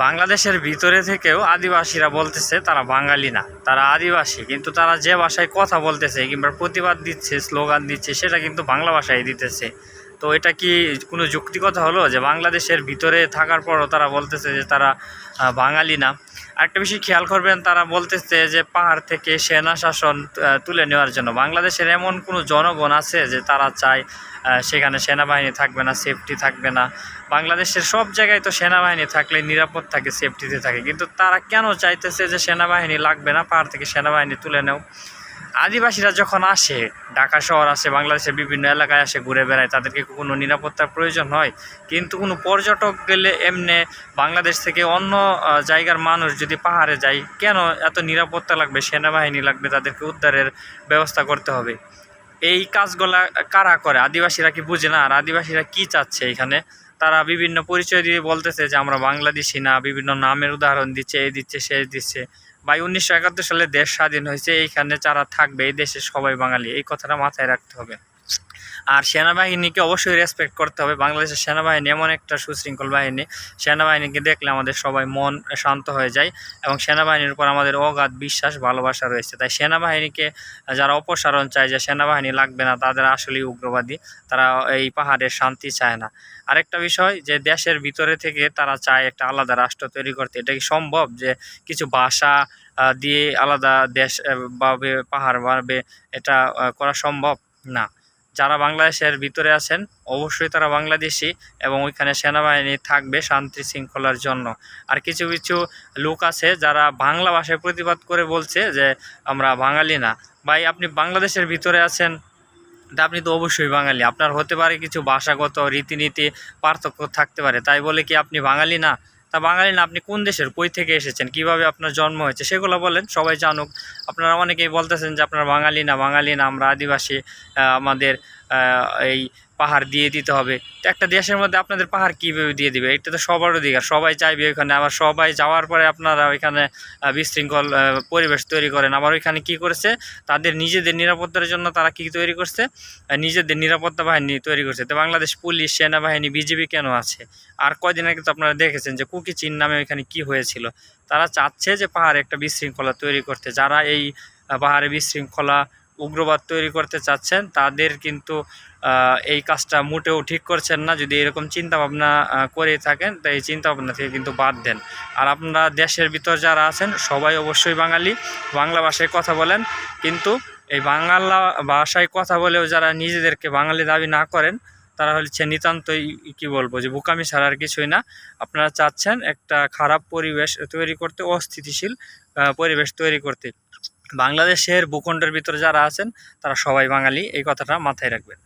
বাংলাদেশের ভিতরে থেকেও আদিবাসীরা বলতেছে তারা বাঙালি না, তারা আদিবাসী, কিন্তু তারা যে ভাষায় কথা বলতেছে কিংবা প্রতিবাদ দিচ্ছে, স্লোগান দিচ্ছে, সেটা কিন্তু বাংলা ভাষায় দিতেছে। তো এটা কি কোনো যুক্তিগত হলো যে বাংলাদেশের ভিতরে থাকার পরও তারা বলতেছে যে তারা বাঙালি না? আরেকটা বিষয় খেয়াল করবেন, তারা বলতেছে যে পাহাড় থেকে সেনা শাসন তুলে নেওয়ার জন্য। বাংলাদেশের এমন কোনো জনগণ আছে যে তারা চায় সেখানে সেনাবাহিনী থাকবে না, সেফটি থাকবে না? বাংলাদেশের সব জায়গায় তো সেনাবাহিনী থাকলে নিরাপদ থাকে, সেফটিতে থাকে, কিন্তু তারা কেন চাইতেছে যে সেনাবাহিনী লাগবে না, পাহাড় থেকে সেনাবাহিনী তুলে নেও? আদিবাসীরা যখন আসে, ঢাকা শহর আসে, বাংলাদেশের বিভিন্ন এলাকায় আসে, ঘুরে বেড়ায়, তাদেরকে কোনো নিরাপত্তার প্রয়োজন হয়? কিন্তু কোনো পর্যটক গেলে এমনি বাংলাদেশ থেকে অন্য জায়গার মানুষ যদি পাহাড়ে যায়, কেন এত নিরাপত্তা লাগবে, সেনাবাহিনী লাগবে, তাদেরকে উদ্ধারের ব্যবস্থা করতে হবে? এই কাজগুলা কারা করে? আদিবাসীরা কি বুঝে না? আর আদিবাসীরা কি চাচ্ছে এখানে? তারা বিভিন্ন পরিচয় দিয়ে বলতেছে যে আমরা বাংলাদেশি না, বিভিন্ন নামের উদাহরণ দিচ্ছে, এই দিচ্ছে, সে দিচ্ছে। ভাই, 1971 সালে দেশ স্বাধীন হয়েছে, এইখানে যারা থাকবে এই দেশে সবাই বাঙালি, এই কথাটা মাথায় রাখতে হবে। আর সেনাবাহিনীকে অবশ্যই রেসপেক্ট করতে হবে। বাংলাদেশের সেনাবাহিনী এমন একটা সুশৃঙ্খল বাহিনী, সেনাবাহিনীকে দেখলে আমাদের সবাই মন শান্ত হয়ে যায়, এবং সেনাবাহিনীর উপর আমাদের অগাধ বিশ্বাস, ভালোবাসা রয়েছে। তাই সেনাবাহিনীকে যারা অপসারণ চায়, যে সেনাবাহিনী লাগবে না, তাদের আসলেই উগ্রবাদী, তারা এই পাহাড়ের শান্তি চায় না। আরেকটা বিষয়, যে দেশের ভিতরে থেকে তারা চায় একটা আলাদা রাষ্ট্র তৈরি করতে। এটা কি সম্ভব যে কিছু ভাষা দিয়ে আলাদা দেশ ভাবে, পাহাড় ভাবে এটা করা সম্ভব? না। যারা বাংলাদেশের ভিতরে আছেন অবশ্যই তারা বাংলাদেশি, এবং ওইখানে সেনাবাহিনী থাকবে শান্তি শৃঙ্খলার জন্য। আর কিছু কিছু লোক আছে যারা বাংলা ভাষায় প্রতিবাদ করে বলছে যে আমরা বাঙালি না। ভাই, আপনি বাংলাদেশের ভিতরে আছেন, তা আপনি তো অবশ্যই বাঙালি। আপনার হতে পারে কিছু ভাষাগত রীতিনীতি পার্থক্য থাকতে পারে, তাই বলে কি আপনি বাঙালি না? তা বাঙালি না, আপনি কোন দেশের, কই থেকে এসেছেন, কিভাবে আপনার জন্ম হয়েছে, সেগুলো বলেন, সবাই জানুক। আপনারা অনেকেই বলতেছেন যে আপনারা বাঙালি না, বাঙালি না, আমরা আদিবাসী, আমাদের এই পাহাড় দিয়ে দিতে হবে। তো একটা দেশের মধ্যে আপনাদের পাহাড় কীভাবে দিয়ে দিবে? এটা তো সবার অধিকার, সবাই চাইবে ওইখানে। আবার সবাই যাওয়ার পরে আপনারা ওইখানে বিশৃঙ্খল পরিবেশ তৈরি করেন। আবার ওইখানে কি করেছে, তাদের নিজেদের নিরাপত্তার জন্য তারা কি তৈরি করছে, নিজেদের নিরাপত্তা বাহিনী তৈরি করছে। তো বাংলাদেশ পুলিশ, সেনাবাহিনী, বিজিবি কেন আছে? আর কয়দিন আগে তো আপনারা দেখেছেন যে কুকি চিন নামে ওইখানে কি হয়েছিল। তারা চাচ্ছে যে পাহাড়ে একটা বিশৃঙ্খলা তৈরি করতে। যারা এই পাহাড়ে বিশৃঙ্খলা, উগ্রবাদ তৈরি করতে চাচ্ছেন, তাদের কিন্তু এই কাজটা মোটেও ঠিক করছেন না। যদি এরকম চিন্তাভাবনা করে থাকেন, তো এই চিন্তাভাবনা থেকে কিন্তু বাদ দেন। আর আপনারা দেশের ভিতর যারা আছেন সবাই অবশ্যই বাঙালি, বাংলা ভাষায় কথা বলেন, কিন্তু এই বাংলা ভাষায় কথা বলেও যারা নিজেদেরকে বাঙালি দাবি না করেন, তারা হচ্ছে নিতান্তই কি বলবো, যে বোকামি ছাড়া আর কিছুই না। আপনারা চাচ্ছেন একটা খারাপ পরিবেশ তৈরি করতে, অস্থিতিশীল পরিবেশ তৈরি করতে। বাংলাদেশের ভূখণ্ডের ভিতরে যারা আছেন তারা সবাই বাঙালি, এই কথাটা মাথায় রাখবেন।